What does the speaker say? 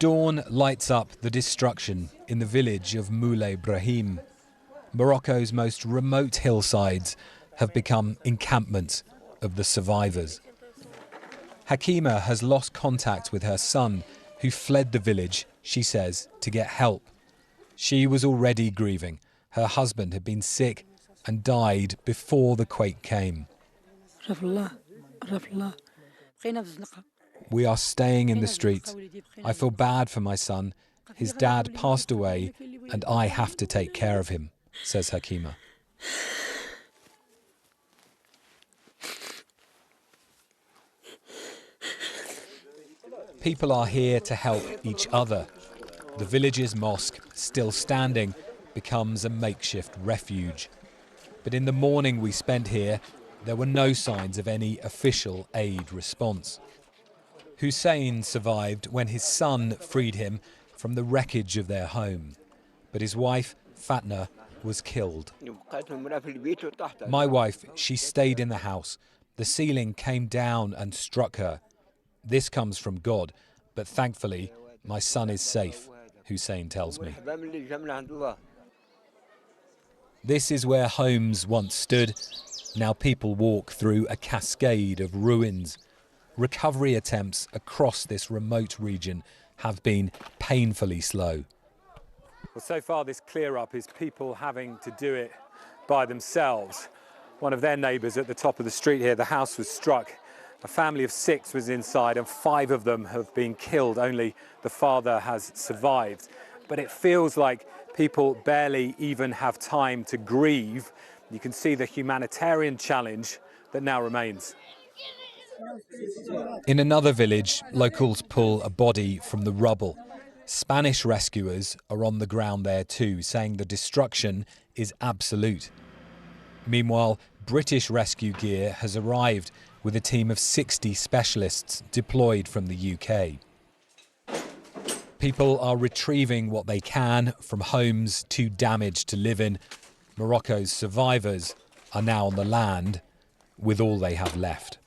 Dawn lights up the destruction in the village of Moulay Brahim. Morocco's most remote hillsides have become encampments of the survivors. Hakima has lost contact with her son, who fled the village, she says, to get help. She was already grieving. Her husband had been sick and died before the quake came. We are staying in the streets. I feel bad for my son. His dad passed away and I have to take care of him, says Hakima. People are here to help each other. The village's mosque, still standing, becomes a makeshift refuge. But in the morning we spent here, there were no signs of any official aid response. Hussein survived when his son freed him from the wreckage of their home. But his wife, Fatna, was killed. My wife, she stayed in the house. The ceiling came down and struck her. This comes from God, but thankfully, my son is safe, Hussein tells me. This is where homes once stood. Now people walk through a cascade of ruins. Recovery attempts across this remote region have been painfully slow. Well, so far this clear-up is people having to do it by themselves. One of their neighbours at the top of the street here, the house was struck. A family of 6 was inside and 5 of them have been killed. Only the father has survived. But it feels like people barely even have time to grieve. You can see the humanitarian challenge that now remains. In another village, locals pull a body from the rubble. Spanish rescuers are on the ground there too, saying the destruction is absolute. Meanwhile, British rescue gear has arrived with a team of 60 specialists deployed from the UK. People are retrieving what they can from homes too damaged to live in. Morocco's survivors are now on the land with all they have left.